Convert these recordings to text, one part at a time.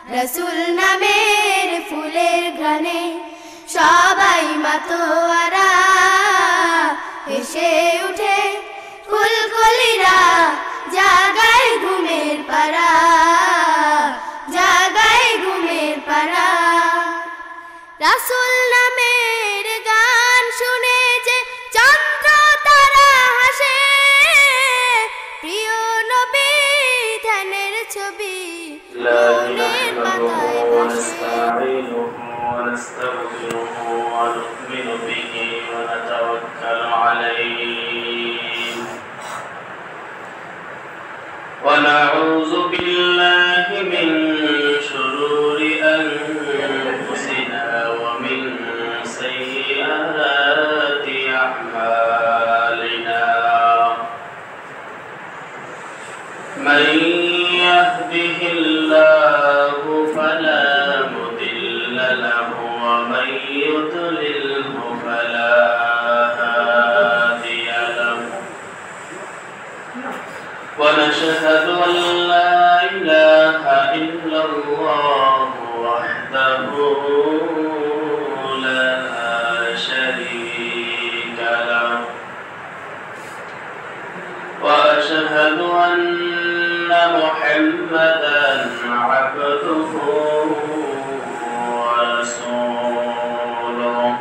রসুল নামের ফুলের ঘ্রাণে সবাই মাতোয়ারা হেসে উঠে কুলকুলিরা জাগায় ঘুমের পাড়া জাগায় ঘুমের পাড়া রসুল নামের গান শুনে যে চন্দ্র তারা হাসে প্রিয় নবী ধ্যানের ছবি মনের পাতায় ভাসে ونستغفره ونؤمن به ونتوكل عليه ونعوذ بالله من شرور أنفسنا ومن سيئات أعمالنا من يهده الله فلا مضل له ومن يضلله فلا هادي له ونشهد أن لا إله إلا الله وحده لا شريك له وأشهد أن محمدا عبده ورسوله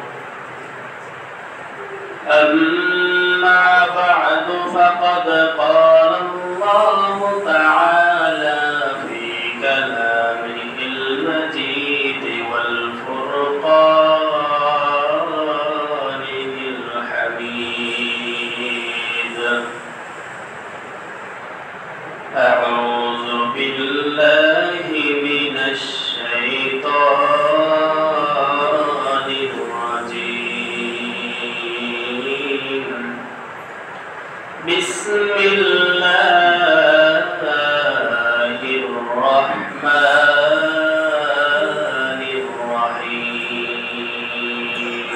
أما بعد فقد قال الله تعالى في كلامه المجيد والفرقان الحميد أعوذ بالله من الشيطان الرجيم بسم الله الرحمن الرحيم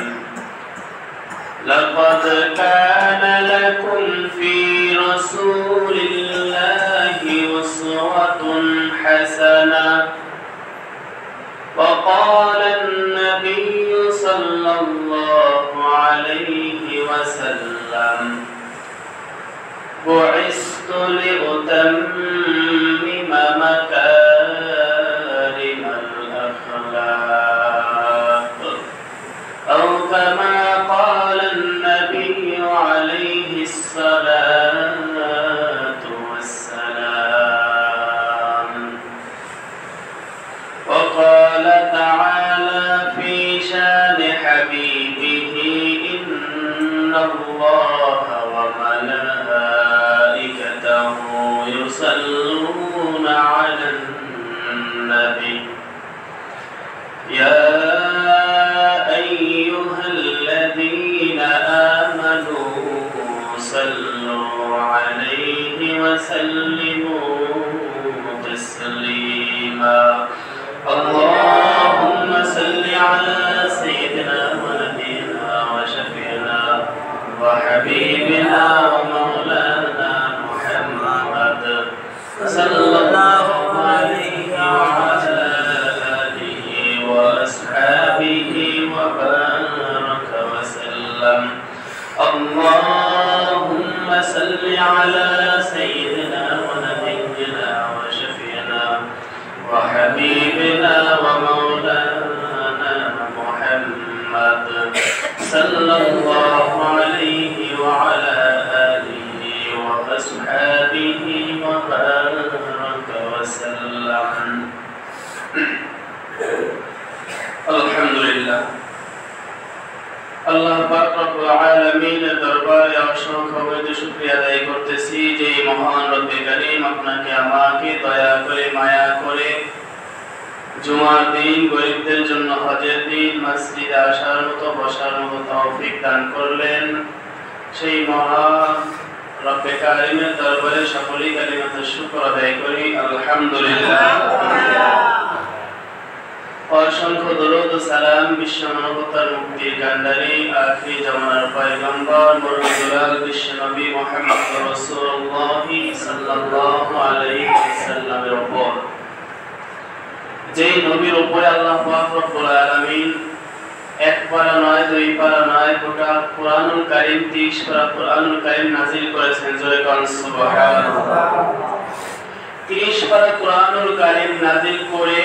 لقد كان لكم في رسول الله أسوة حسنة وقال النبي صلى الله عليه وسلم بعثت لأتمم مكارم الأخلاق أو كما قال النبي عليه الصلاة والسلام وقال تعالى في شان حبيبه إن الله وملائكته يصلون على النبي يا أيها الذين آمنوا صلوا عليه وسلموا تسليما اللهم صل على سيدنا ونبينا وشفيعنا وحبيبنا ومولانا محمد صلى الله عليه وعلى آله وأصحابه وبارك وسلم اللهم صل على سيدنا ونبينا وشفيعنا وحبيبنا ومولانا محمد صلى الله عليه وعلى آله وأصحابه وبارك وسلم الحمد لله আল্লাহ পাক রব্বুল আলামিনের দরবারে অসংখ্য শুকরিয়া আদায় করতেছি যে মহান রব্বে কারীম আপনাকে আমাকে দয়া করে মায়া করে জুমার দিন গরিবদের জন্য হজের দিন মসজিদে আসার মতো বসার মতো তৌফিক দান করলেন সেই মহান রব্বে কারীমের দরবারে সকলেই কালিমাতুশ শুকর আদায় করি আলহামদুলিল্লাহ অসংখ্য দরুদ ও সালাম বিশ্ব মানবতার মুক্তির কান্ডারি আখিরি জামানার পয়গম্বর মুরসাল বিশ্ব নবী মুহাম্মদ রাসূলুল্লাহ সাল্লাল্লাহু আলাইহি ওয়াসাল্লামের উপর যে নবীর উপরে আল্লাহ পাক রব্বুল আলামিন এক পারা নয়, দুই পারা নয়, গোটা কুরআনুল কারীম 30 পারা কুরআনুল কারীম নাযিল করেছেন। জোরে কোন সুবহানাল্লাহ। 30 পারা কুরআনুল কারীম নাযিল করে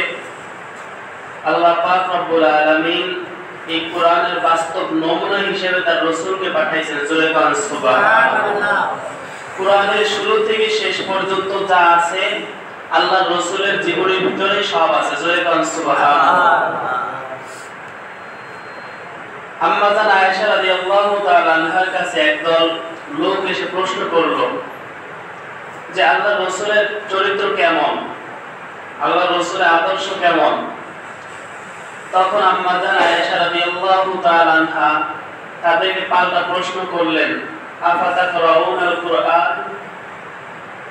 আল্লাহ পাক রব্বুল আলামিন এই কুরআনের বাস্তব নমুনা হিসেবে তার রাসূলকে পাঠাইছেন। জোরে কোন সুবহানাল্লাহ। কুরআনের শুরু থেকে শেষ পর্যন্ত যা আছে আল্লাহর রাসূলের জীবনের ভিতরে সব আছে। জোরে কোন সুবহানাল্লাহ। আম্মা জান আয়েশা রাদিয়াল্লাহু তাআলা আনহার কাছে একদল লোক এসে প্রশ্ন করলো যে আল্লাহর রাসূলের চরিত্র কেমন, আল্লাহর রাসূলের আদর্শ কেমন। তখন আম্মা জান আয়েশা রাদিয়াল্লাহু তাআলা আনহা তাদেরকে পাল্টা প্রশ্ন করলেন, আফাতাকরাউনাল কুরআন,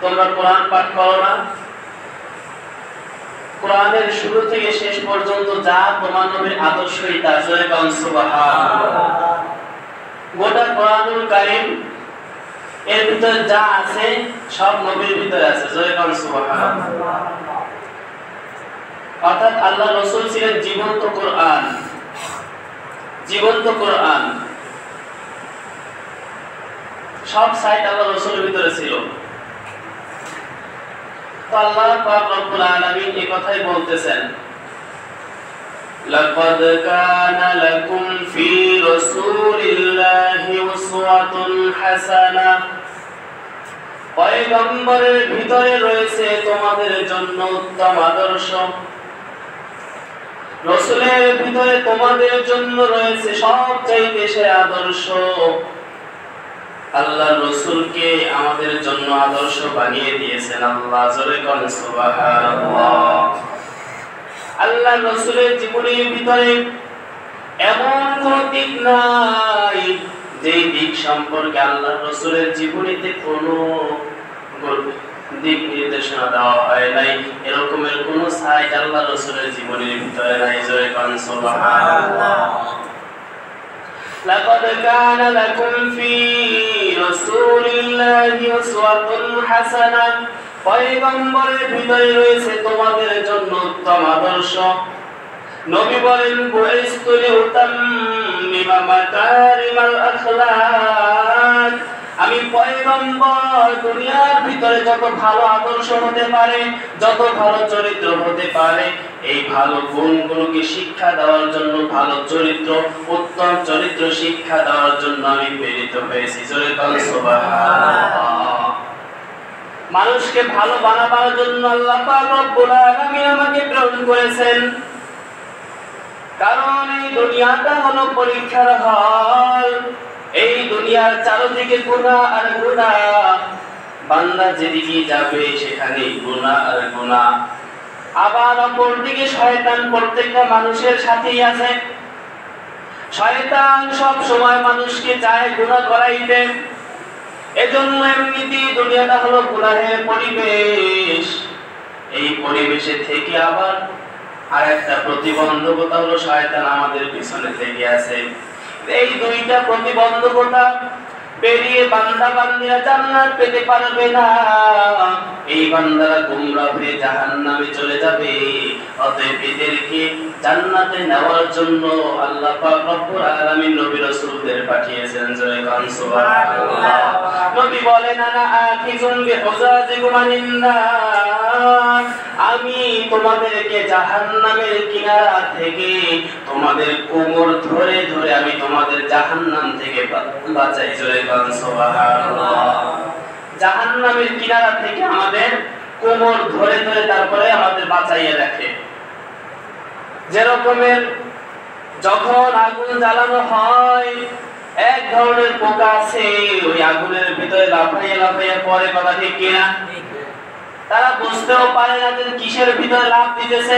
তোমরা কোরআন পাঠ করো না? কোরআনের শুরু থেকে শেষ পর্যন্ত যা তোমার নবীর আদর্শই তা। জোরে কোন সুবহানাল্লাহ। গোটা কুরআনুল কারীম এর ভিতরে যা আছে সব নবীর ভিতরে আছে। জোরে কোন সুবহানাল্লাহ। অর্থাৎ আল্লাহ রাসূল ছিলেন জীবন্ত কোরআন, জীবন্ত কোরআন। সব সাইট আল্লাহ রাসূলের ভিতরে ছিল। আল্লাহ পাক রব্বুল আলামিন এই কথাই বলতেছেন, লাকাদ কানা লাকুম ফি রাসূলিল্লাহি উসওয়াতুন হাসানাহ, পয়গম্বরের ভিতরে রয়েছে তোমাদের জন্য উত্তম আদর্শ, রাসূলের ভিতরে তোমাদের জন্য রয়েছে সবচাইতে সেরা আদর্শ। আল্লাহ রাসূলকে আমাদের জন্য আদর্শ বানিয়ে দিয়েছেন আল্লাহ। জোরে কোন সুবহানাল্লাহ। আল্লাহ রাসূলের জীবনের ভিতরে এমন কোন দিক নাই যে দিক সম্পর্কে আল্লাহ রাসূলের জীবনীতে কোনো দিক নির্দেশনা দেওয়া হয় নাই, এরকমের কোন সাইট আল্লাহ রাসূলের জীবনের ভিতরে নাই। জোরে কোন সুবহানাল্লাহ। লাকাদ কানা লাকুম ফি রাসূলিল্লাহি উসওয়াতুন হাসানাহ, পয়গম্বরের ভিতরে রয়েছে তোমাদের জন্য উত্তম আদর্শ। নবী বলেন, বুইস্তু লিউতাম্মিমা মাকারিমাল আখলাক, আমি পয়গম্বর দুনিয়ার ভিতরে যত ভালো আদর্শ হতে পারে, যত ভালো চরিত্র হতে পারে, এই ভালো গুণগুলোকে শিক্ষা দেওয়ার জন্য, ভালো চরিত্র, উত্তম চরিত্র শিক্ষা দেওয়ার জন্য আমি প্রেরিত হয়েছি। জোরে কোন সুবহানাল্লাহ। মানুষকে ভালো বানাবার জন্য আল্লাহ পাক রব্বুল আলামিন আমাকে প্রেরণ করেছেন। কারণ এই দুনিয়াটা হলো পরীক্ষার হল। এই দুনিয়ার চারদিকে গুনাহ আর গুনাহ, বান্দা যেদিকে যাবে সেখানে গুনাহ আর গুনাহ। আবার অপরদিকে শয়তান প্রত্যেকটা মানুষের সাথেই আছে। শয়তান সব সময় মানুষকে চায় গুনাহ করাইতে। এজন্য এমনিতেই দুনিয়াটা হলো গুনাহের পরিবেশ। এই পরিবেশে থেকে আবার আরেকটা প্রতিবন্ধকতা হলো শয়তান আমাদের পিছনে থেকে আছে। এই দুইটা প্রতিবন্ধকতা পেরিয়ে বান্দা বান্দিরা জান্নাত পেতে পারবে না। এই বান্দারা গোমরাহ হয়ে জাহান্নামে চলে যাবে। অতএব এদেরকে জান্নাতে নেওয়ার জন্য আল্লাহ পাক রব্বুল আলামিন নবী রাসূলদের পাঠিয়েছেন। জয় কোন সুবহানাল্লাহ। নবী বলেন, আনা আখিযুন বিহুজাজিকুম আনিন নার, আমি তোমাদেরকে জাহান্নামের কিনারা থেকে তোমাদের কোমর ধরে ধরে আমি তোমাদের জাহান্নাম থেকে বাঁচাই। জয় কোন সুবহানাল্লাহ। জাহান্নামের কিনারা থেকে আমাদের কোমর ধরে ধরে তারপরে আমাদের বাঁচাইয়ে রাখে। যেরকমের যখন আগুন জ্বালানো হয়, এক ধরনের পোকা আছে ওই আগুনের ভিতরে লাফাইয়ে লাফাইয়ে পড়ে, কথা ঠিক কিনা? তারা বুঝতেও পারে না যে কিসের ভিতরে লাফ দিতেছে,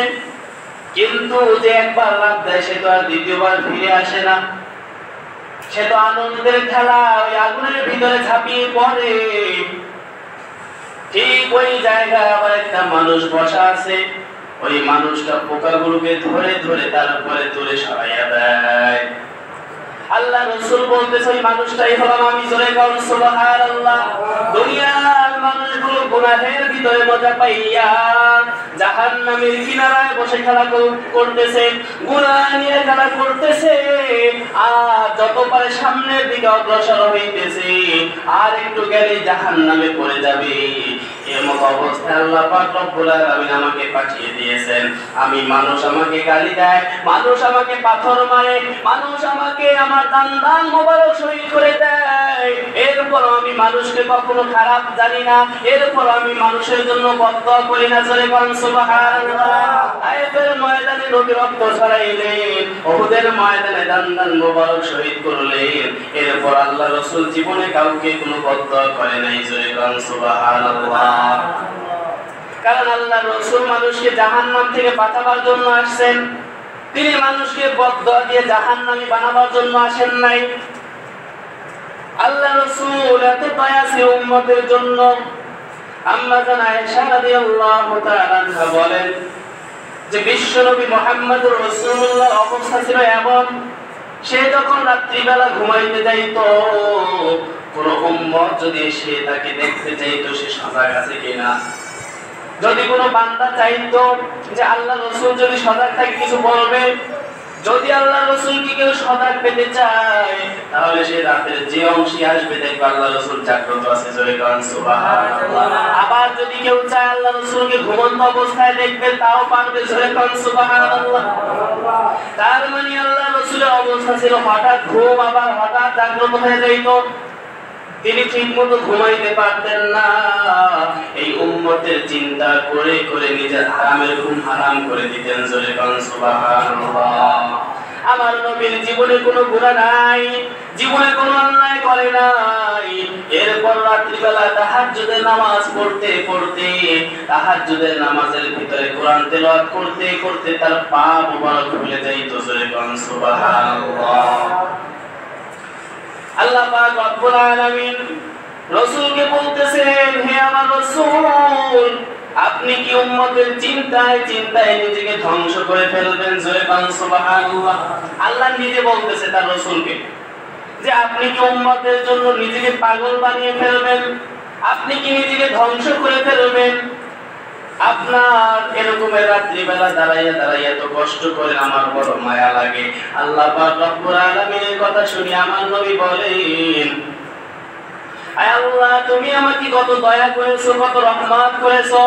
কিন্তু যে একবার লাফ দেয় সে তো আর দ্বিতীয়বার ফিরে আসে না। সে তো আনন্দের খেলা ওই আগুনের ভিতরে ঝাঁপিয়ে পড়ে। ঠিক ওই জায়গায় আবার একটা মানুষ বসা আছে, ওই মানুষটা পোকাগুলোকে ধরে ধরে তারপরে তুলে সরাইয়া দেয়। আল্লাহ রাসূল বলতেছে ওই মানুষটাই হলাম আমি। জোরে কোন সুবহানাল্লাহ। দুনিয়ার মানুষ অনেকগুলো গুনাহের ভিতরে মজা পাইয়া জাহান্নামের কিনারায় বসে খেলা করতেছে, গুনাহ নিয়ে খেলা করতেছে। আর যত পারে সামনের দিকে অগ্রসর হইতেছে, আর একটু গেলে জাহান্নামে পড়ে যাবে। এমন অবস্থায় আল্লাহ পাক রব্বুল আলামিন আমাকে পাঠিয়ে দিয়েছেন। আমি মানুষ আমাকে গালি দেয়, মানুষ আমাকে পাথর মারে, মানুষ আমাকে আমার দান মোবারক শহীদ করে দেয়, এরপর আমি মানুষকে কখনো খারাপ জানি না, এরপর আমি মানুষের জন্য বদদোয়া করি না। জোরে বলেন সুবহানাল্লাহ। আয়াতের ময়দানে নবী রক্ত ছড়াইলেন, উহুদের ময়দানে দান মোবারক শহীদ করলেন, এরপর আল্লাহ রাসূল জীবনে কাউকে কোনো বদদোয়া করে নাই। জোরে বলেন সুবহানাল্লাহ। কারণ আল্লাহ রাসূল মানুষকে জাহান্নাম থেকে বাঁচাবার জন্য আসছেন, তিনি মানুষকে বদদোয়া দিয়ে জাহান্নামী বানাবার জন্য আসেন নাই। আল্লাহ রাসূল এত দয়া ছিল উম্মতের জন্য। আম্মা জান আয়েশা রাদিয়াল্লাহু তাআলা আনহা বলেন যে বিশ্বনবী মুহাম্মদুর রাসূলুল্লাহর অবস্থা ছিল এমন, সে যখন রাত্রিবেলা ঘুমাইতে যাইত, কোন উম্মত যদি সে তাকে দেখতে চাইতো সে সজাগ আছে কিনা, যদি কোনো বান্দা চাইতো যে আল্লাহ রাসূল যদি সজাগ থাকে কিছু বলবে, যদি আল্লাহ রাসূলকে কেউ সজাগ পেতে চায়, তাহলে সে রাতের যে অংশে আসবে দেখবে আল্লাহ রাসূল জাগ্রত আছে। জোরে বলেন সুবহানাল্লাহ। আবার যদি কেউ চায় আল্লাহ রাসূলকে ঘুমন্ত অবস্থায় দেখবে, তাও পারবে। জোরে বলেন সুবহানাল্লাহ। তার মানে আল্লাহ রাসূলের অবস্থা ছিল হঠাৎ ঘুম, আবার হঠাৎ জাগ্রত হয়ে যাইত। তিনি ঠিকমতো ঘুমাইতে পারতেন না, এই উম্মতের চিন্তা করে করে নিজের হারামের ঘুম হারাম করে দিতেন। জোরে বলেন সুবহানাল্লাহ। আমার নবীর জীবনে কোনো গুনাহ নাই, জীবনে কোনো অন্যায় করে নাই। এরপর রাত্রিবেলা তাহাজ্জুদের নামাজ পড়তে পড়তে, তাহাজ্জুদের নামাজের ভিতরে কোরআন তেলাওয়াত করতে করতে তার পা মোবারক খুলে যাইত। জোরে বলেন সুবহানাল্লাহ। আল্লাহ পাক রব্বুল আলামিন রাসূলকে বলতেছেন, হে আমার রাসূল, আপনি কি উম্মতের চিন্তায় চিন্তায় নিজেকে ধ্বংস করে ফেলবেন? জোরে বলেন সুবহানাল্লাহ। আল্লাহ নিজে বলতেছে তার রাসূলকে যে আপনি কি উম্মতের জন্য নিজেকে পাগল বানিয়ে ফেলবেন? আপনি কি নিজেকে ধ্বংস করে ফেলবেন? আপনার এরকম রাত্রিবেলা দাঁড়াইয়া দাঁড়াইয়া তো কষ্ট করে আমার বড় মায়া লাগে। আল্লাহ পাক রব্বুল আলামিনের কথা শুনি আমার নবী বলেন, আয় আল্লাহ, তুমি আমাকে কত দয়া করেছো, কত রহমত করেছো,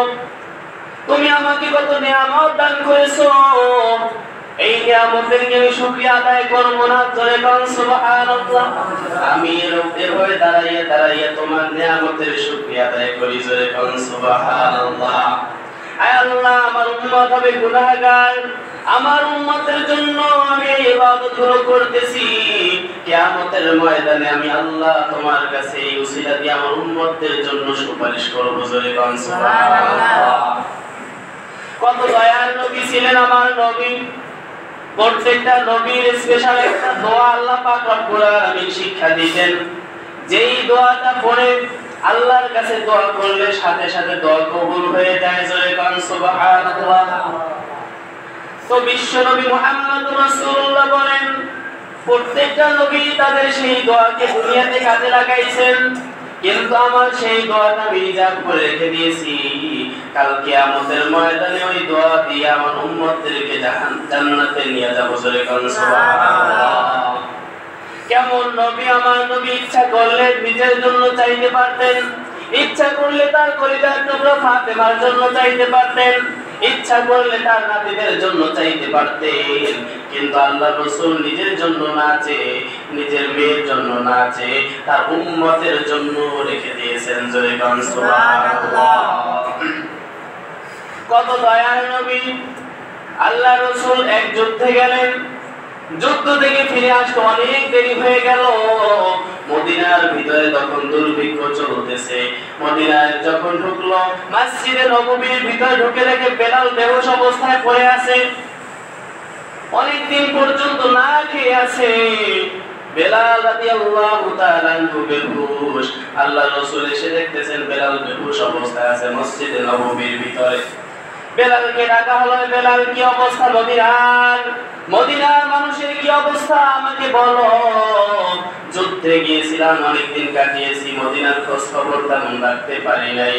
তুমি আমাকে কত নিয়ামত দান করেছো, এই নিয়ামতের কি আমি শুকরিয়া আদায় করব না? জোরে বলেন সুবহানাল্লাহ। আমি এর হয়ে দাঁড়াইয়া দাঁড়াইয়া তোমার নিয়ামতের শুকরিয়া আদায় করি। জোরে বলেন সুবহানাল্লাহ। আয় আল্লাহ, আমার উম্মত হবে গুনাহগার, আমার উম্মতের জন্য আমি এই ইবাদতগুলো করতেছি, কিয়ামতের ময়দানে আমি আল্লাহ তোমার কাছে এই উসিলা দিয়ে আমার উম্মতের জন্য সুপারিশ করব। জোরে বলেন সুবহানাল্লাহ। কত দয়ার নবী ছিলেন আমার নবী। প্রত্যেকটা নবীর স্পেশাল একটা দোয়া আল্লাহ পাক রব্বুল আলামিন শিক্ষা দিতেন, যেই দোয়াটা পড়ে আল্লাহর কাছে দোয়া করলে সাথে সাথে দোয়া কবুল হয়ে যায়। জোরে বলেন সুবহানাল্লাহ। তো বিশ্ব নবী মুহাম্মদুর রাসূলুল্লাহ বলেন, প্রত্যেকটা নবী তাদের সেই দোয়াকে দুনিয়াতে কাজে লাগাইছেন, কিন্তু আমার সেই দোয়াটা আমি রিজার্ভ করে রেখে দিয়েছি, কাল কিয়ামতের ময়দানে ওই দোয়া দিয়ে আমার উম্মতদেরকে জান্নাতে নিয়ে যাব। জোরে বলেন সুবহানাল্লাহ। কেমন নবী আমার নবী! ইচ্ছা করলে নিজের জন্য চাইতে পারতেন, ইচ্ছা করলে তার কলিজার টুকরা ফাতেমার জন্য চাইতে পারতেন, ইচ্ছা করলে তার নাতিদের জন্য চাইতে পারতেন, কিন্তু আল্লাহ রাসূল নিজের জন্য না চেয়ে, নিজের মেয়ের জন্য না চেয়ে তার উম্মতের জন্য রেখে দিয়েছেন। জোরে বলেন সুবহানাল্লাহ। কত দয়ার নবী! আল্লাহ রাসূল এক যুদ্ধে গেলেন, যুদ্ধ থেকে ফিরে আসতে অনেক দেরি হয়ে গেল। মদিনার ভিতরে তখন দুর্ভিক্ষ চলতেছে। মদিনায় যখন ঢুকলো, মসজিদে নববীর ভিতরে ঢুকে দেখে বেলাল বেহুশ অবস্থায় পড়ে আছে, অনেকদিন পর্যন্ত না খেয়ে আছে। বেলাল রাদিয়াল্লাহু তাআলা আনহু বেহুশ। আল্লাহ রাসূল এসে দেখতেছেন বেলাল বেহুশ অবস্থায় আছে মসজিদে নববীর ভিতরে। বেলালকে ডাকা হলো, বেলাল কি অবস্থা মদিনার? মদিনার মানুষের কি অবস্থা আমাকে বলো। যুদ্ধে গিয়েছিলাম, অনেকদিন কাটিয়েছি, মদিনার খোঁজ খবর তেমন রাখতে পারি নাই।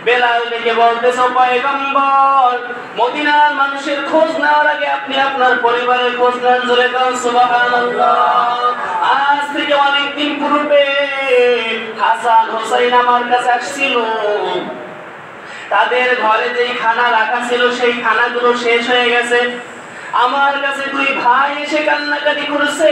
বেলাল ডেকে বলতেছে, পয়গম্বর, মদিনার মানুষের খোঁজ নেওয়ার আগে আপনি আপনার পরিবারের খোঁজ নেন। জোরে বলেন সুবহানাল্লাহ। আজ থেকে অনেকদিন পূর্বে হাসান হোসেন আমার কাছে আসছিল। তাদের ঘরে যেই খানা রাখা ছিল সেই খানাগুলো শেষ হয়ে গেছে। আমার কাছে দুই ভাই এসে কান্নাকাটি করেছে,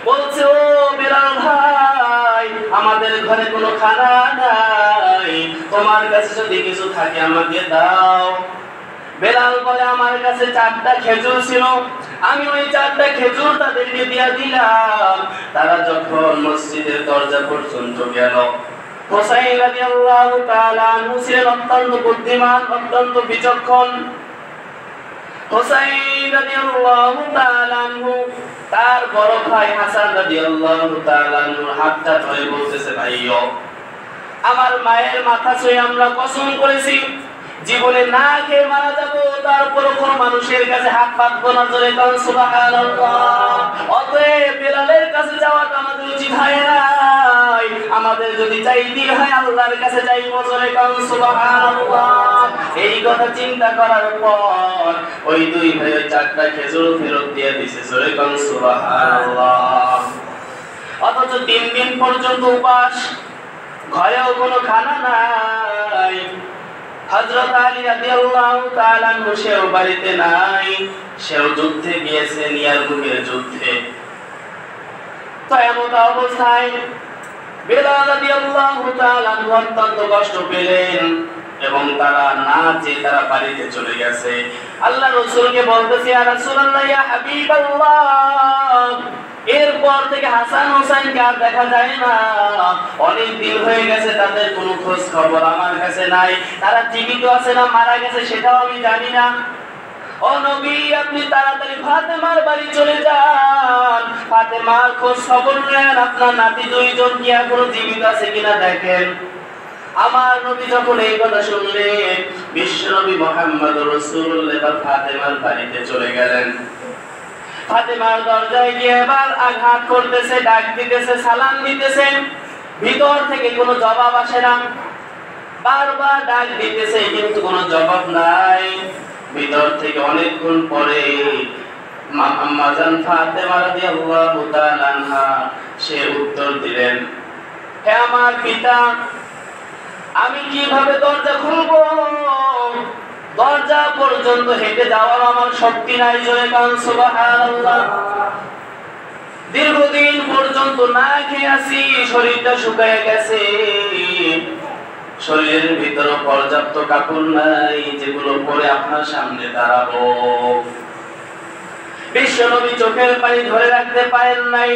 বলছে, ও বেলাল ভাই, আমাদের ঘরে কোনো খানা নাই, তোমার কাছে যদি কিছু থাকে আমাকে দাও। বেলাল বলে, আমার কাছে 4টা খেজুর ছিল, আমি ওই 4টা খেজুর তাদেরকে দিয়ে দিলাম। তারা যখন মসজিদের দরজা পর্যন্ত গেল, হুসাইন রাদিয়াল্লাহু তাআলা আনহু ছিলেন অত্যন্ত বুদ্ধিমান, অত্যন্ত বিচক্ষণ। হুসাইন রাদিয়াল্লাহু তাআলা আনহু তার বড় ভাই হাসান রাদিয়াল্লাহু তাআলা আনহুর হাতটা ধরে বলতেছে, ভাইও, আমার মায়ের মাথা ছুঁয়ে আমরা কসম করেছি জীবনে না খেয়ে মারা যাব, তারপর কোন মানুষের কাছে হাত পাতবো না। জোরে বলেন সুবহানাল্লাহ। অতএব বেলালের কাছে যাওয়াটা আমাদের উচিত হয় নাই, আমাদের যদি চাইতে হয় আল্লাহর কাছে যাইবো। জোরে বলেন সুবহানাল্লাহ। এই কথা চিন্তা করার পর ওই দুই ভাই ওই 4টা খেজুর ফেরত দিয়ে দিয়েছে। জোরে বলেন সুবহানাল্লাহ। অথচ 3 দিন পর্যন্ত উপাস, ঘরেও কোনো খানা নাই। হযরত আলী রাদিয়াল্লাহু তাআলা আনহু সেও বাড়িতে নাই, সেও যুদ্ধে গিয়েছেন, ইয়ারমুকের যুদ্ধে। তো এমন অবস্থায় বেলাল রাদিয়াল্লাহু তাআলা আনহু অত্যন্ত কষ্ট পেলেন এবং তারা না যে তারা বাড়িতে চলে গেছে। আল্লাহ রাসূলকে বলতেছে, ইয়া রাসূলুল্লাহ, ইয়া হাবিবাল্লাহ, এরপর থেকে হাসান হোসেনকে আর দেখা যায় না, অনেক দিন হয়ে গেছে, তাদের কোনো খোঁজ খবর আমার কাছে নাই। তারা জীবিত আছে না মারা গেছে সেটাও আমি জানি না। ও নবী, আপনি তাড়াতাড়ি ফাতেমার বাড়ি চলে যান, ফাতেমার খোঁজ খবর নেন, আপনার নাতি 2 জন কি এখনো জীবিত আছে কিনা দেখেন। আমার নবী যখন এই কথা শুনলেন, বিশ্ব নবী মুহাম্মদুর রাসূলুল্লাহ ফাতেমার বাড়িতে চলে গেলেন। ফাতেমার দরজায় গিয়ে এবার আঘাত করতেছে, ডাক দিতেছে, সালাম দিতেছে, ভিতর থেকে কোনো জবাব আসে না। বারবার ডাক দিতেছে কিন্তু কোনো জবাব নাই। ভিতর থেকে অনেকক্ষণ পরে আম্মা জান ফাতেমা রাদিয়াল্লাহু তাআলা আনহা সে উত্তর দিলেন, হে আমার পিতা, আমি কিভাবে দরজা খুলবো? দরজা পর্যন্ত হেঁটে যাওয়ার আমার শক্তি নাই। জোরে বলেন সুবহানাল্লাহ। দীর্ঘদিন পর্যন্ত না খেয়ে আছি, শরীরটা শুকিয়ে গেছে, শরীরের ভিতরে পর্যাপ্ত কাপড় নাই যেগুলো পরে আপনার সামনে দাঁড়াবো। বিশ্বনবী চোখের পানি ধরে রাখতে পারেন নাই,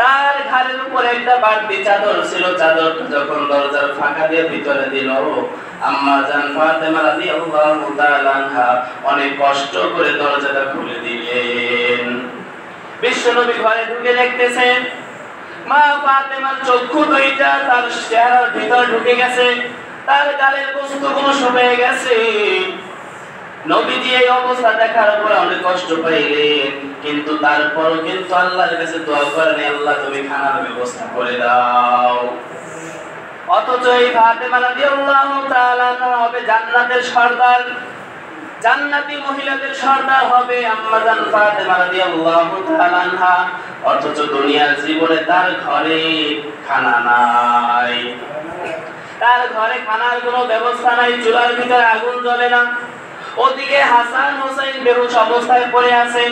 তার ঘাড়ের উপর একটা বাড়তি চাদর ছিল, চাদরটা যখন দরজার ফাঁকা দিয়ে ভিতরে দিল, আম্মা জান ফাতেমা রাদিয়াল্লাহু তাআলা আনহা অনেক কষ্ট করে দরজাটা খুলে দিলেন। বিশ্বনবী ঘরে ঢুকে দেখতেছেন মা ফাতেমার চক্ষু দুইটা তার চেহারার ভিতর ঢুকে গেছে, তার গালের বস্তুগুলো শুকিয়ে গেছে। নবীজি এই অবস্থা দেখার পর অনেক কষ্ট পাইলেন, কিন্তু তারপরও কিন্তু আল্লাহর কাছে দোয়া করেন, আল্লাহ তুমি খানার ব্যবস্থা করে দাও। অথচ এই ফাতেমা রাদিয়াল্লাহু তাআলা হবে জান্নাতের সর্দার, জান্নাতি মহিলাদের সর্দার হবে আম্মা জান ফাতেমা রাদিয়াল্লাহু তাআলা আনহা। অথচ দুনিয়ার জীবনে তার ঘরে খানা নাই, তার ঘরে খানার কোনো ব্যবস্থা নাই, চুলার ভিতরে আগুন জ্বলে না। ওদিকে হাসান হোসেন বেহুশ অবস্থায় পড়ে আছে,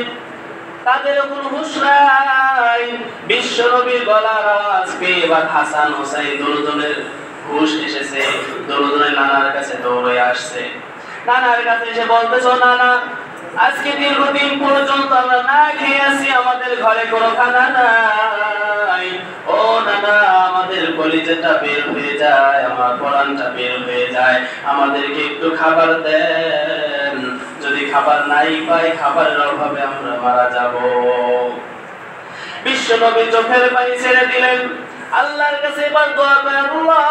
তাদের কোনো হুঁশ নাই। বিশ্ব নবীর গলার আওয়াজ পেয়ে এবার হাসান হোসেন দুজনের হুঁশ এসেছে, দুজনের নানার কাছে দৌড়ে আসছে। নানার কাছে এসে বলতেছো, নানা, আজকে দীর্ঘদিন পর্যন্ত আমরা না খেয়ে আছি, আমাদের ঘরে কোনো খানা নাই। ও নানা, আমাদের কলিজাটা বের হয়ে যায়, আমার পরাণটা বের হয়ে যায়, আমাদেরকে একটু খাবার দেন, যদি খাবার নাই পাই, খাবারের অভাবে আমরা মারা যাব। বিশ্ব নবী চোখের পানি ছেড়ে দিলেন, আল্লাহর কাছে এবার দোয়া করেন, আল্লাহ,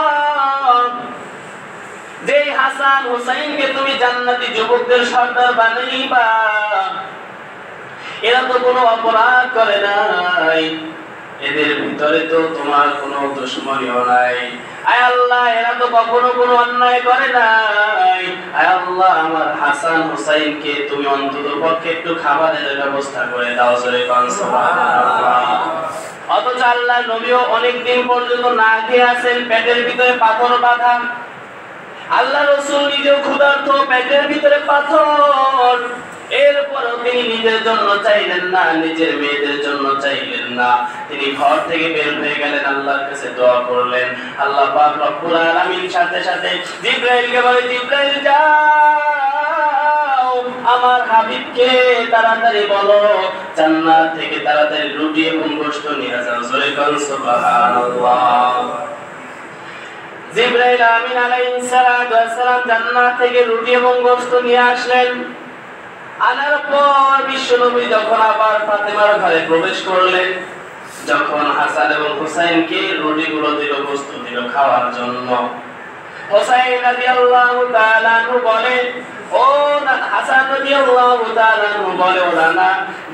যেই হাসান হোসেনকে তুমি জান্নাতি যুবকদের সর্দার বানাইবা, এরা তো কোনো অপরাধ করে নাই, এদের ভিতরে তো তোমার কোনো দুশমনীও নাই। আয় আল্লাহ, এরা তো কখনো কোনো অন্যায় করে নাই। আয় আল্লাহ, আমার হাসান হুসাইনকে তুমি অন্তত পক্ষে একটু খাবারের ব্যবস্থা করে দাও। জোরে কোন সুবহানাল্লাহ। অথচ আল্লাহ নবীও অনেকদিন পর্যন্ত না খেয়ে আছেন, পেটের ভিতরে পাথর বাঁধা। আল্লাহ রাসূল নিজেও ক্ষুধার্ত, পেটের ভিতরে পাথর। এরপরও তিনি নিজের জন্য চাইলেন না, নিজের মেয়েদের জন্য চাইলেন না। তিনি ঘর থেকে বের হয়ে গেলেন, আল্লাহর কাছে দোয়া করলেন। আল্লাহ পাক রব্বুল আলামিন সাথে সাথে জিবরাইলকে বলে, জিবরাইল যাও, আমার হাবিবকে তাড়াতাড়ি বলো জান্নাত থেকে তাড়াতাড়ি রুটি এবং গোশত নিয়ে যাও। জোরে কোন সুবহানাল্লাহ। জিবরাইল আমিন আলাইহিস সালাম জান্নাত থেকে রুটি এবং গোশত নিয়ে আসলেন। আনার পর বিশ্বনবী যখন আবার ফাতেমার ঘরে প্রবেশ করলেন, যখন হাসান এবং হুসাইনকে রুটিগুলো দিল, গোশত দিল খাওয়ার জন্য, হুসাইন রাদিয়াল্লাহু তাআলা আনহু বলে, ও হাসান রাদিয়াল্লাহু তাআলা আনহু বলে, ও নানা,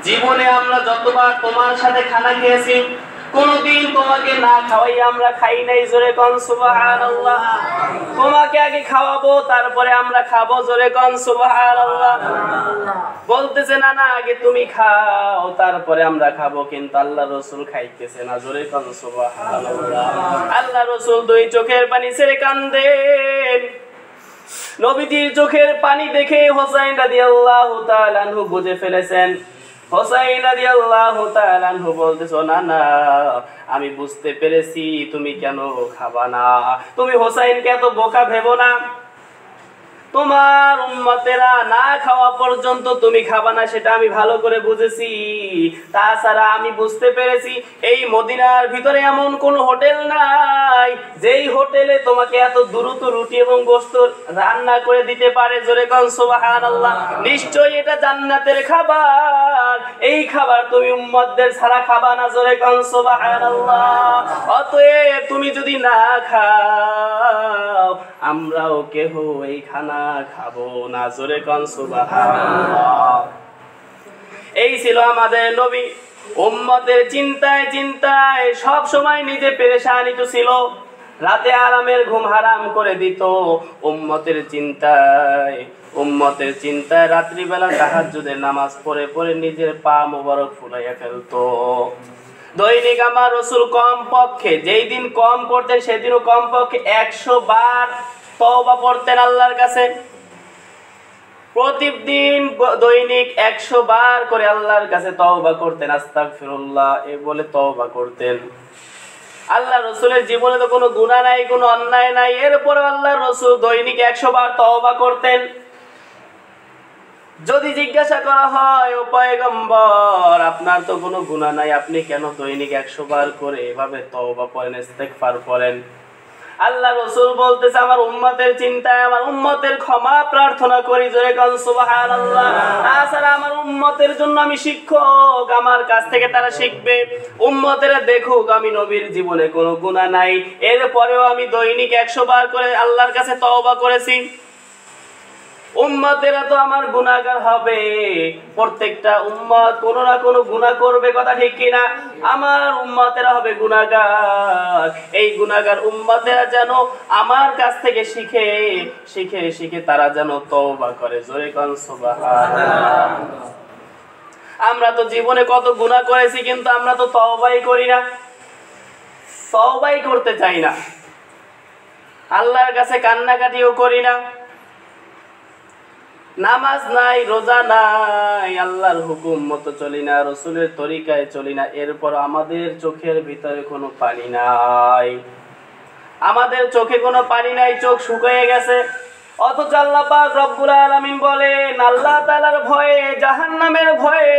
জীবনে আমরা যতবার তোমার সাথে খানা খেয়েছি, কোনদিন তোমাকে না খাওয়াই আমরা খাই নাই। জোরে কোন সুবহানাল্লাহ। তোমাকে আগে খাওয়াবো, তারপরে আমরা খাবো। জোরে কোন সুবহানাল্লাহ। বলতেছে না না, আগে তুমি খাও, তারপরে আমরা খাবো, কিন্তু আল্লাহ রাসূল খাইতেছে না। জোরে কোন সুবহানাল্লাহ। আল্লাহ রাসূল দুই চোখের পানি ছেড়ে কান্দেন। নবীজির চোখের পানি দেখে হুসাইন রাদিয়াল্লাহু তাআলা আনহু বুঝে ফেলেছেন। হুসাইন রাদিয়াল্লাহু তাআলা আনহু বলতেছো, না না, আমি বুঝতে পেরেছি তুমি কেন খাবা না। তুমি হুসাইনকে এত বোকা ভেবো না। তোমার উম্মতেরা না খাওয়া পর্যন্ত তুমি খাবা না, সেটা আমি ভালো করে বুঝেছি। তাছাড়া আমি বুঝতে পেরেছি এই মদিনার ভিতরে এমন কোন হোটেল নাই যেই হোটেলে তোমাকে এত দ্রুত রুটি এবং গোশত রান্না করে দিতে পারে। জোরে কোন সুবহানাল্লাহ। নিশ্চয়ই এটা জান্নাতের খাবার, এই খাবার তুমি উম্মতদের ছাড়া খাবা না। জোরে কোন সুবহানাল্লাহ। অতএব তুমি যদি না খাও, আমরাও কেহ এই খানা খাবো না। জোরে কোন সুবহানাল্লাহ। এই ছিল আমাদের নবী। উম্মতের চিন্তায় চিন্তায় সব সময় নিজে পেরেশানিত ছিল, রাতে আরামের ঘুম হারাম করে দিত। উম্মতের চিন্তায় রাত্রিবেলা তাহাজ্জুদের নামাজ পড়ে পড়ে নিজের পা মোবারক ফুলাইয়া ফেলতো। দৈনিক আমার রাসূল কমপক্ষে, যেই দিন কম করতেন সেদিনও কমপক্ষে 100 বার তওবা পড়তেন আল্লাহর কাছে। প্রতিদিন দৈনিক 100 বার করে আল্লাহর কাছে তওবা করতেন, আস্তাগফিরুল্লাহ এ বলে তওবা করতেন। আল্লাহ রাসূলের জীবনে তো কোনো গুনাহ নাই, কোনো অন্যায় নাই, এরপরও আল্লাহর রাসূল দৈনিক 100 বার তওবা করতেন। যদি জিজ্ঞাসা করা হয়, ও পয়গম্বর, আপনার তো কোনো গুনাহ নাই, আপনি কেন দৈনিক 100 বার করে এভাবে তওবা করেন, ইস্তেগফার করেন? আল্লাহ রাসূল বলতেছে, আমার উম্মতের চিন্তায় আমার উম্মতের ক্ষমা প্রার্থনা করি। জোরে কোন সুবহানাল্লাহ। তাছাড়া আমার উম্মতের জন্য আমি শিক্ষক, আমার কাছ থেকে তারা শিখবে। উম্মতেরা দেখুক আমি নবীর জীবনে কোনো গুনাহ নাই, এরপরেও আমি দৈনিক 100 বার করে আল্লাহর কাছে তওবা করেছি। উম্মতেরা তো আমার গুনাহগার হবে, প্রত্যেকটা উম্মত কোনো না কোনো গুনাহ করবে, কথা ঠিক কিনা? আমার উম্মতেরা হবে গুনাহগার। এই গুনাহগার উম্মতেরা যেন আমার কাছ থেকে শিখে শিখে শিখে তারা যেন তওবা করে। জোরে কোন সুবহানাল্লাহ। আমরা তো জীবনে কত গুনাহ করেছি, কিন্তু আমরা তো তওবাই করি না, তওবাই করতে চাই না, আল্লাহর কাছে কান্নাকাটিও করি না। নামাজ নাই, রোজা নাই, আল্লাহর হুকুম মতো চলি না, রাসূলের তরিকায় চলি না, এরপর আমাদের চোখের ভিতরে কোনো পানি নাই, আমাদের চোখে কোনো পানি নাই, চোখ শুকিয়ে গেছে। অথচ আল্লাহ পাক রব্বুল আলামিন বলেন, আল্লাহ তাআলার ভয়ে, জাহান্নামের ভয়ে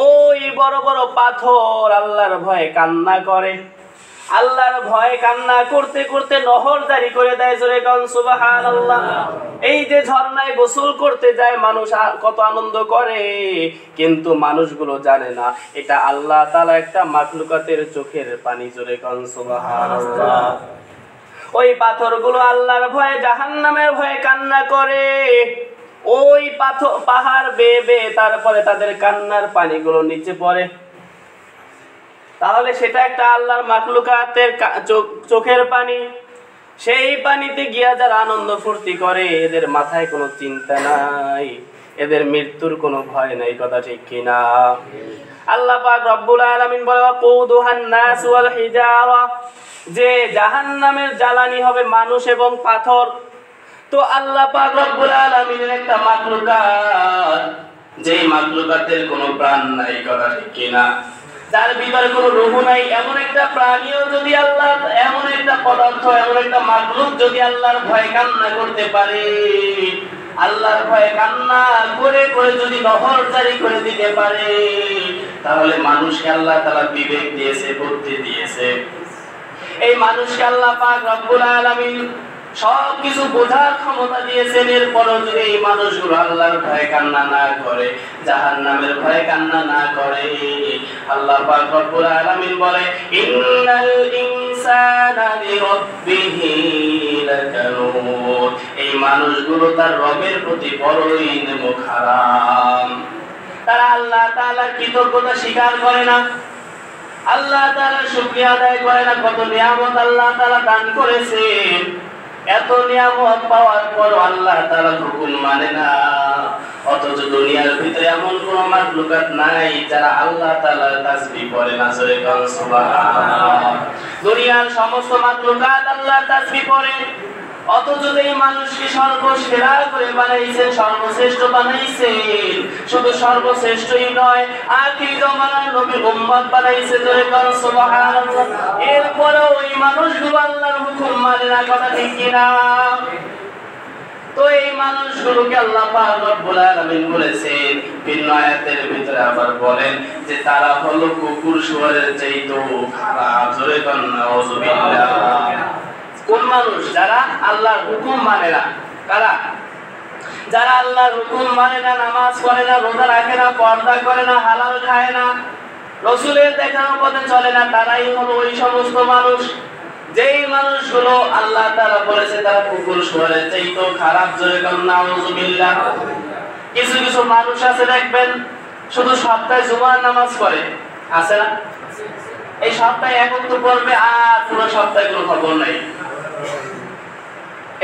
ওই বড় বড় পাথর আল্লাহর ভয়ে কান্না করে। আল্লাহর ভয়ে কান্না করতে করতে নহর জারি করে দেয়। জোরে কোন সুবহানাল্লাহ। এই যে ঝর্ণায় গোসল করতে যায় মানুষ, কত আনন্দ করে, কিন্তু মানুষগুলো জানে না এটা আল্লাহ তাআলা একটা মাখলুকাতের চোখের পানি। জোরে কোন সুবহানাল্লাহ। ওই পাথরগুলো আল্লাহর ভয়ে, জাহান্নামের ভয়ে কান্না করে। ওই পাহাড় বেয়ে বেয়ে তারপরে তাদের কান্নার পানিগুলো নিচে পড়ে। তাহলে সেটা একটা আল্লাহর মাখলুকাতের চোখের পানি। সেই পানিতে গিয়া যারা আনন্দ ফুর্তি করে এদের মাথায় কোনো চিন্তা নাই, এদের মৃত্যুর কোনো ভয় নাই। কথা ঠিক কিনা? আল্লাহ পাক রব্বুল আলামিন বলে ওয়াকুদুহান নাস ওয়াল হিজারা, যে জাহান্নামের জ্বালানি হবে মানুষ এবং পাথর। তো আল্লাহ পাক রব্বুল আলামিনের একটা মাখলুকাত, যেই মাখলুকাতের কোনো প্রাণ নাই। কথা ঠিক কিনা? যার ভিতরে কোনো রূহ নাই, এমন একটা প্রাণীও যদি আল্লাহ, এমন একটা পদার্থ, এমন একটা মাখলুক যদি আল্লাহর ভয়ে কান্না করতে পারে, আল্লাহর ভয়ে কান্না করে করে যদি নহর জারি করে দিতে পারে, তাহলে মানুষকে আল্লাহ তাআলা বিবেক দিয়েছে, বুদ্ধি দিয়েছে। এই মানুষকে আল্লাহ পাক রব্বুল আলামিন সবকিছু বোঝার ক্ষমতা দিয়েছেন। এরপরও যদি এই মানুষগুলো আল্লাহর ভয়ে কান্না না করে, জাহান্নামের ভয়ে কান্না না করে, আল্লাহ পাক রব্বুল আলামিন বলে ইন্নাল ইনসানা লিরাব্বিহি লাকানুত, এই মানুষগুলো তার রবের প্রতি বড়ই নেমখারাম। তারা আল্লাহ তাআলার কৃতজ্ঞতা স্বীকার করে না, আল্লাহ তাআলার শুকরিয়া আদায় করে না। কত নিয়ামত আল্লাহ তাআলা দান করেছেন, এত নিয়ামত পাওয়ার পর আল্লাহ তাআলার হুকুম মানে না। অথচ দুনিয়ার ভিতরে এমন কোন মাখলুকাত নাই যারা আল্লাহ তাআলার তাসবিহ করে না। সুবহানাল্লাহ। দুনিয়ার সমস্ত মাখলুকাত আল্লাহর তাসবিহ করে, অথচ এই মানুষকে সর্বসেরা করে বানাইছেন, সর্বশ্রেষ্ঠ বানাইছেন। শুধু সর্বশ্রেষ্ঠই নয়, আখির জামানার নবীর উম্মত বানাইছেন। সুবহানাল্লাহ। এরপরেও ওই মানুষগুলো আল্লাহর হুকুম মানে না। কথা ঠিক কিনা? তো এই মানুষগুলোকে আল্লাহ পাক রব্বুল আলামিন বলেছেন ভিন্ন আয়াতের ভিতরে, আবার বলেন যে তারা হলো কুকুর শুয়োরের চাইতেও খারাপ। জোরে বলেন নাউযুবিল্লাহ। কোন মানুষ? যারা আল্লাহর হুকুম মানে না। কারা? যারা আল্লাহর হুকুম মানে না, নামাজ পড়ে না, রোজা রাখে না, পর্দা করে না, হালাল খায় না, রাসূলের দেখানো পথে চলে না, তারাই হলো ওই সমস্ত মানুষ। যেই মানুষগুলো আল্লাহ তাআলা বলেছে তারা কুকুর শুয়োরের চাইতেও খারাপ। জোরে বলেন নাউযুবিল্লাহ। কিছু কিছু মানুষ আছে দেখবেন শুধু সপ্তাহে জুমার নামাজ পড়ে, আছে না? এই সপ্তাহে একত্র পড়বে আর পুরো সপ্তাহে কোনো খবর নাই।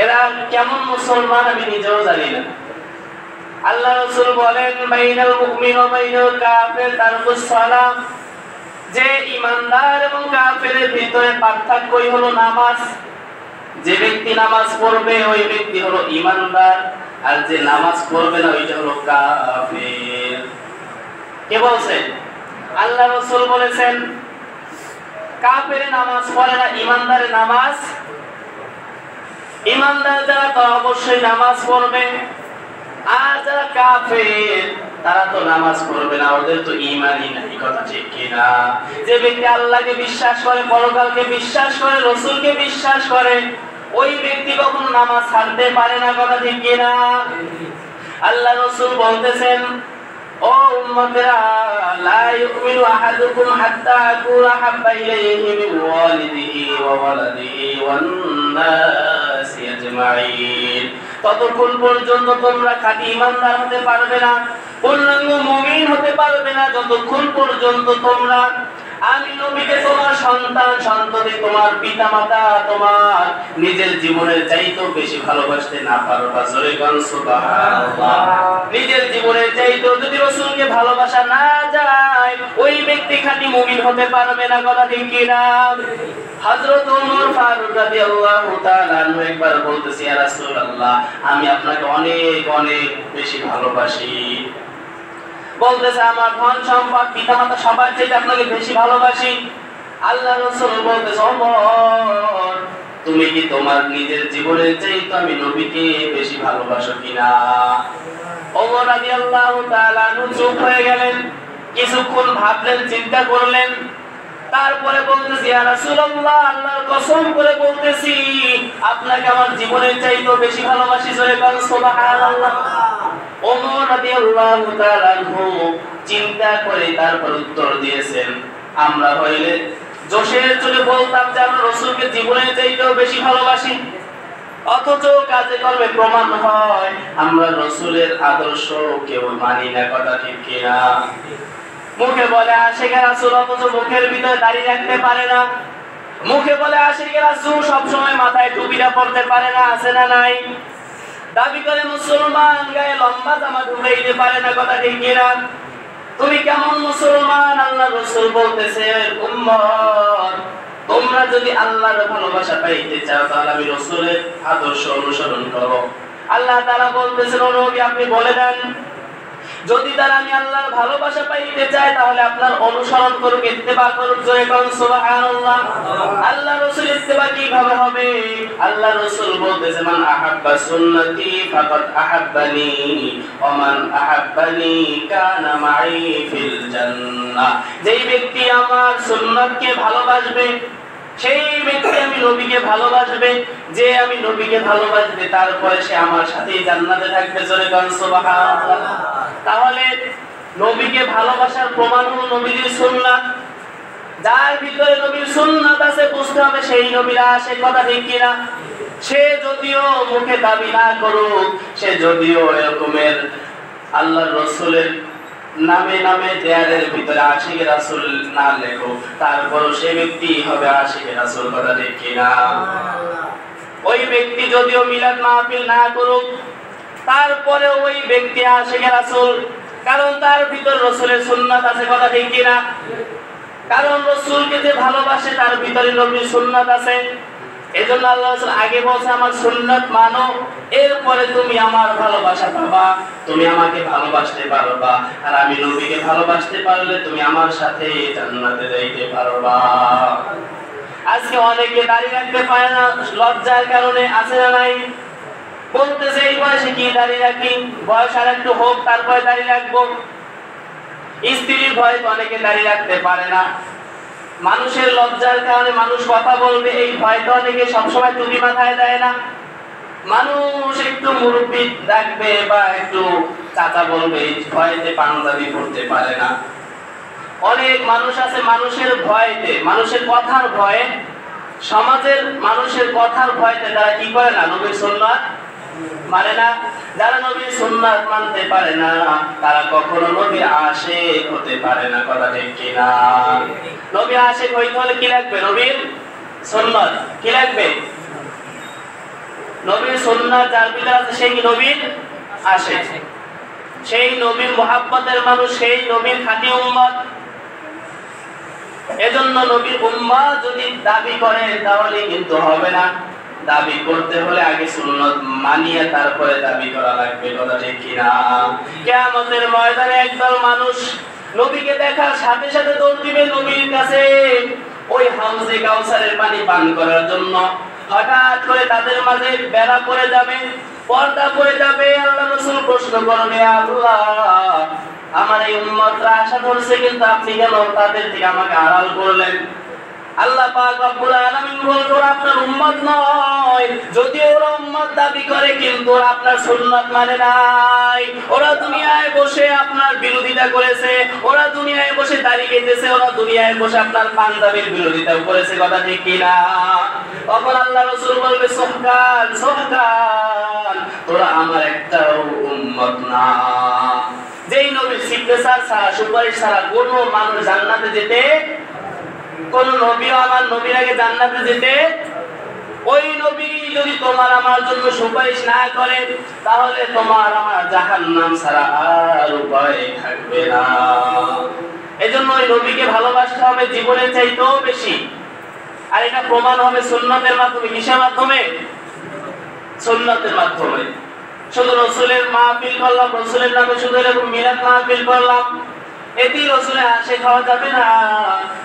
এরা কেমন মুসলমান আমি নিজেও জানি না। আল্লাহ রাসূল বলেন বাইনাল মুমিন ওয়া বাইনাল কাফির তারকুস সালাম, যে ঈমানদার এবং কাফেরের ভিতরে পার্থক্যই হলো নামাজ। যে ব্যক্তি নামাজ পড়বে ওই ব্যক্তি হলো ঈমানদার, আর যে নামাজ পড়বে না ওইটা হলো কাফের। কে বলছেন? আল্লাহ রাসূল বলেছেন কাফের নামাজ পড়ে না, ঈমানদারের নামাজ। ঈমানদার যারা তো অবশ্যই নামাজ পড়বে, আর যারা কাফের তারা তো নামাজ পড়বে না, ওদের তো ঈমানই নাই। কথা ঠিক কিনা? যে ব্যক্তি আল্লাহকে বিশ্বাস করে, পরকালকে বিশ্বাস করে, রাসূলকে বিশ্বাস করে, ওই ব্যক্তি কখনো নামাজ ছাড়তে পারে না। কথা ঠিক কিনা? আল্লাহ রাসূল বলতেছেন ও উম্মতেরা, লা ইউমিনু আহাদুকুম হাত্তা আকুনা হাব্বা ইলাইহি মিন ওয়ালিদিহি ওয়া ওয়ালাদিহি ওয়ান নাসি আজমাইন, ততক্ষণ পর্যন্ত তোমরা খাঁটি ঈমানদার হতে পারবে না, পূর্ণাঙ্গ মুমিন হতে পারবে না, যতক্ষণ পর্যন্ত তোমরা আমি নবীকে তোমার সন্তান সন্ততি, তোমার পিতামাতা, তোমার নিজের জীবনের চাইতেও বেশি ভালোবাসতে না পারবা। জোরে বলেন সুবহানাল্লাহ। নিজের জীবনের চাইতেও যদি রাসূলকে ভালোবাসা না যায়, ওই ব্যক্তি খাঁটি মুমিন হতে পারবে না। কথা ঠিক কিনা? হযরত ওমর ফারুক রাদিয়াল্লাহু তাআলা আনহু একবার বলতেছি, ইয়া রাসূলুল্লাহ, আমি আপনাকে অনেক অনেক বেশি ভালোবাসি। বলতেছে আমার ধন সম্পদ পিতামাতা সবার চাইতে আপনাকে বেশি ভালোবাসি। আল্লাহ রাসূল বলতেছে ওমর, তুমি কি তোমার নিজের জীবনের চাইতে আমি নবীকে বেশি ভালোবাসো কিনা? ওমর রাদিয়াল্লাহু তাআলা চুপ হয়ে গেলেন, কিছুক্ষণ ভাবলেন, চিন্তা করলেন, তারপরে বলতেছি ইয়া রাসূলুল্লাহ, আল্লাহর কসম করে বলতেছি আপনাকে আমার জীবনের চাইতেও বেশি ভালোবাসি। জোরে বলেন সুবহানাল্লাহ। ওমর রাদিয়াল্লাহু তাআলা চিন্তা করে তারপর উত্তর দিয়েছেন, আমরা হইলে জোশের চলে বলতাম যে আমরা রাসূলকে জীবনের চাইতেও বেশি ভালোবাসি, অথচ কাজে কর্মে প্রমাণ হয় আমরা রাসূলের আদর্শ কেউ মানি না। কথা ঠিক কিনা? মুখে বলে আশিকে রাসূল, অথচ মুখের ভিতরে দাড়ি রাখতে পারে না। মুখে বলে আশিকে রাসূল, সব সময় মাথায় টুপিটা পরতে পারে না, আছে না নাই? দাবি করে মুসলমান, গায়ে লম্বা জামা ঢুকাইতে পারে না, কথা ঠিক কিনা? তুমি কেমন মুসলমান? আল্লাহ রাসূল বলতেছে, উম্মত তোমরা যদি আল্লাহর ভালোবাসা পাইতে চাও তাহলে আমি রাসূলের আদর্শ অনুসরণ করো। আল্লাহ তাআলা বলতেছেন, ও নবী আপনি বলে দেন, যদি তারা আমি আল্লাহর ভালোবাসা পাইতে চাই তাহলে আপনার অনুসরণ করুক, ইত্তেবা করুক। জোরে বলুন সুবহানাল্লাহ। আল্লাহ রাসূল ইত্তেবা কিভাবে হবে? আল্লাহ রাসূল বলতেছে, মান আহাব্বা সুন্নতি ফাকাদ আহাব্বানি ওয়া মান আহাব্বানি কানা মাই ফিল জান্নাহ। যেই ব্যক্তি আমার সুন্নাতকে ভালোবাসবে সেই ব্যক্তি আমি নবীকে ভালোবাসবে, যে আমি নবীকে ভালোবাসবে তারপরে সে আমার সাথেই জান্নাতে থাকবে। জোরে বলুন সুবহানাল্লাহ। তাহলে নবীকে ভালোবাসার প্রমাণ হলো নবীর সুন্নাত। যার ভিতরে নবীর সুন্নাত আছে বুঝতে হবে সেই নবীর আশিক, কথা ঠিক কিনা? সে যদিও মুখে দাবি না করুক, সে যদিও এরকমের আল্লাহর রাসূলের নামে নামে দেয়ালের ভিতরে আশিকে রাসূল না লেখো, তারপরও সে ব্যক্তি হবে আশিকে রাসূল, কথা ঠিক কিনা? ওই ব্যক্তি যদিও মিলাদ মাহফিল না করুক, তারপরে ওই ব্যক্তি আশিকে রাসূল, কারণ তার ভিতর রাসূলের সুন্নাত আছে, কথা ঠিক কিনা? কারণ রাসূলকে যে ভালোবাসে তার ভিতরে নবীর সুন্নাত আছে। এজন্য আল্লাহ রাসূল আগে বলছে আমার সুন্নাত মানো, এরপরে তুমি আমার ভালোবাসা পাবা, তুমি আমাকে ভালোবাসতে পারবা, আর আমি নবীকে ভালোবাসতে পারলে তুমি আমার সাথে জান্নাতে যাইতে পারবা। আজকে অনেকে দাড়ি রাখতে পারে না লজ্জার কারণে, আছে না নাই? বলতেছে এই বয়সে কি দাড়ি রাখি, বয়স আর একটু হোক তারপরে দাড়ি রাখবো। স্ত্রীর ভয়ে অনেকে দাড়ি রাখতে পারে না, মানুষের লজ্জার কারণে মানুষ কথা বলবে এই ভয়টা অনেকে সবসময় টুপি মাথায় দেয় না। মানুষ একটু মুরব্বি ডাকবে বা একটু চাচা বলবে এই ভয়তে পাঞ্জাবি পরতে পারে না। অনেক মানুষ আছে মানুষের ভয়তে, মানুষের কথার ভয়ে, সমাজের মানুষের কথার ভয়তে তারা কি করে না, নবীর সুন্নাত মানে না। যারা নবীর সুন্নাত মানতে পারে না তারা কখনো নবীর আশিক হতে পারে না, কথা ঠিক কিনা? নবীর আশিক হইতে হলে কি লাগবে? নবীর সুন্নাত। কি লাগবে? নবীর সুন্নাত যার ভিতরে আছে সেই কি নবীর আশিক, সেই নবীর মুহাব্বতের মানুষ, সেই নবীর খাঁটি উম্মত। এজন্য নবীর উম্মত যদি দাবি করে তাহলে কিন্তু হবে না, দাবি করতে হলে আগে সুন্নাত মানিয়ে তারপরে দাবি করা লাগবে, কথা ঠিক কিনা? কিয়ামতের ময়দানে একদল মানুষ নবীকে দেখার সাথে সাথে দৌড় দিবে নবীর কাছে ওই হাউজে কাউসারের পানি পান করার জন্য। হঠাৎ করে তাদের মাঝে বেড়া পড়ে যাবে, পর্দা পড়ে যাবে। আল্লাহ রাসূল প্রশ্ন করবে, আল্লাহ আমার এই উম্মতরা আশা ধরছে কিন্তু আপনি কেন তাদের থেকে আমাকে আড়াল করলেন? আল্লাহ পাক রব্বুল আলামিন বলতো আপনার উম্মত নয়, যদিও ওরা উম্মত দাবি করে কিন্তু ওরা আপনার সুন্নাত মানে নাই। ওরা দুনিয়ায় বসে আপনার বিরোধিতা করেছে, ওরা দুনিয়ায় বসে দাড়ি কেটেছে, ওরা দুনিয়ায় বসে আপনার পাঞ্জাবির বিরোধিতা করেছে, কথা ঠিক কিনা? তখন আল্লাহ রাসূল বলবে, সুবহান সুবহান, তোরা আমার একটা উম্মত না। যেই নবীর সিগনেচার ছাড়া, সুপারিশ ছাড়া কোনো মানুষ জান্নাতে যেতে, কোন নবীও আমার নবীর আগে জান্নাতে যেতে, ওই নবী যদি তোমার আমার জন্য সুপারিশ না করে তাহলে তোমার আমার জাহান্নাম ছাড়া আর উপায় থাকবে না। এজন্য ওই নবীকে ভালোবাসতে হবে জীবনের চাইতেও বেশি। আর এটা প্রমাণ হবে সুন্নাতের মাধ্যমে। কিসের মাধ্যমে? সুন্নাতের মাধ্যমে। শুধু রাসূলের মাহফিল করলাম, রাসূলের নামে শুধু এরকম মিলাদ মাহফিল করলাম, এতেই রাসূলের আশিক হওয়া যাবে না।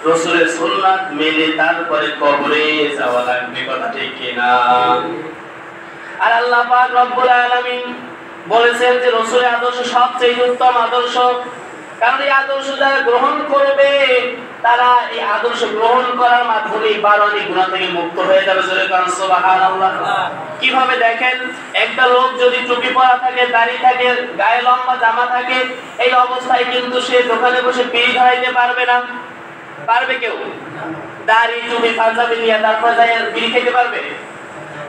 রাসূলের সুন্নাত মেনে তারপরে কবরে যাওয়া লাগবে, কথা ঠিক কিনা? আর আল্লাহ পাক রব্বুল আলামিন বলেছেন যে রাসূলের আদর্শ সবচেয়ে উত্তম আদর্শ, কারণ এই আদর্শ যারা গ্রহণ করবে তারা এই আদর্শ গ্রহণ করার মাধ্যমে 12টি গুনাহ থেকে মুক্ত হয়ে যাবে। জোরে কারণ সুবহানাল্লাহ। কিভাবে দেখেন, একটা লোক যদি টুপি পরা থাকে, দাড়ি থাকে, গায়ে লম্বা জামা থাকে, এই অবস্থায় কিন্তু সে দোকানে বসে বিড়ি ধরাইতে পারবে না। পারবে কেউ? দাড়ি টুপি পাঞ্জাবি নিয়ে তারপরে যায় বিড়ি খেতে পারবে?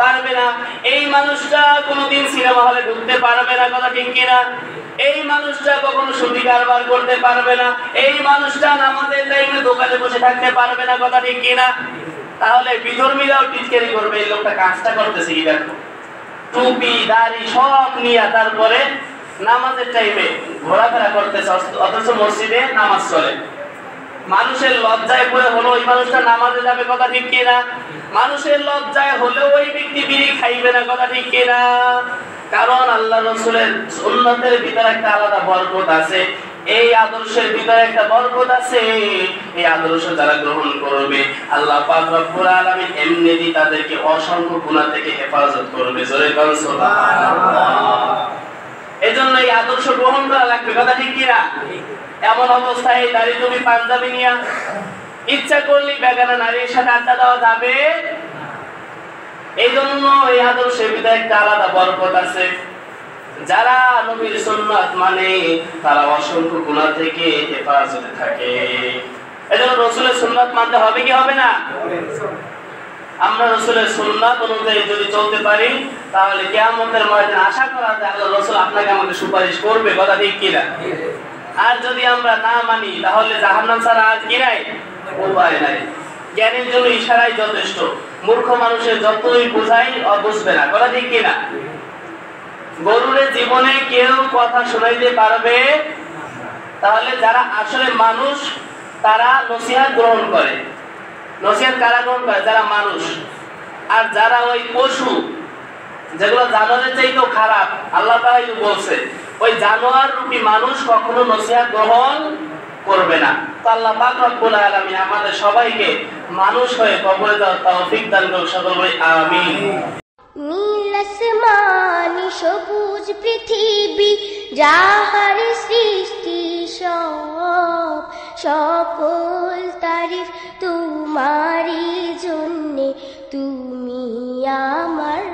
পারবে না। এই মানুষটা কোনোদিন সিনেমা হলে ঢুকতে পারবে না, কথা ঠিক কিনা? এই মানুষটা কখনো সুদি কারবার করতে পারবে না, এই মানুষটা নামাজের টাইমে দোকানে বসে থাকতে পারবে না, কথা ঠিক কিনা? তাহলে বিধর্মীরাও টিটকারি করবে এই লোকটা কাজটা করতেছে কি দেখো, টুপি দাড়ি সব নিয়ে তারপরে নামাজের টাইমে ঘোরাফেরা করতেছে, অথচ মসজিদে নামাজ চলে। মানুষের লজ্জায় পড়ে হলো ওই মানুষটা নামাজে যাবে, কথা ঠিক কিনা? মানুষের লজ্জায় হলেও ওই ব্যক্তি বিড়ি খাইবে না, কথা ঠিক কিনা? কারণ আল্লাহ রাসূলের সুন্নাতের ভিতরে একটা আলাদা বরকত আছে, এই আদর্শের ভিতরে একটা বরকত আছে। এই আদর্শ যারা গ্রহণ করবে আল্লাহ পাক রব্বুল আলামিন এমনিতেই তাদেরকে অসংখ্য গুনাহ থেকে হেফাজত করবে। জোরে বলুন সুবহানাল্লাহ। এজন্য এই আদর্শ গ্রহণ করা লাগবে, কথা ঠিক কিনা? এমন অবস্থায় এই দাড়ি টুপি পাঞ্জাবি নিয়া ইচ্ছা করলেই বেগানা নারীর সাথে আড্ডা দেওয়া যাবে। এই জন্য এই আদর্শের ভিতরে একটা আলাদা বরকত আছে। যারা নবীর সুন্নাত মানে তারা অসংখ্য গুনাহ থেকে হেফাজতে থাকে। এজন্য রাসূলের সুন্নাত মানতে হবে কি হবে না? আমরা রাসূলের সুন্নাত অনুযায়ী যদি চলতে পারি তাহলে কিয়ামতের ময়দানে আশা করা যায় আল্লাহ রাসূল আপনাকে আমাকে সুপারিশ করবে, কথা ঠিক কিনা? আর যদি আমরা না মানি তাহলে জাহান্নাম ছাড়া আর কি নাই, উপায় নাই। জ্ঞানীর জন্য ইশারাই যথেষ্ট, মূর্খ মানুষের যতই বোঝাই বুঝবে না, কথা ঠিক কিনা? গরুরের জীবনে কেউ কথা শোনাইতে পারবে, তাহলে যারা আসলে মানুষ তারা নসিহত গ্রহণ করে। নসিহত কারা গ্রহণ করে? যারা মানুষ। আর যারা ওই পশু, যেগুলো জানোয়ারের চাইতেও খারাপ, আল্লাহ তাআলাই বলছে ওই জানোয়ার রূপী মানুষ কখনো নসিহত গ্রহণ করবে না। তো আল্লাহ পাক রব্বুল আলামিন আমাদের সবাইকে মানুষ হয়ে কবরে যাওয়ার তৌফিক দান করুন, সকল বলি আমিন। নীল আসমান সবুজ পৃথিবী যাহার সৃষ্টি সব, সকল তারিফ তোমারই জন্যে, তুমি আমার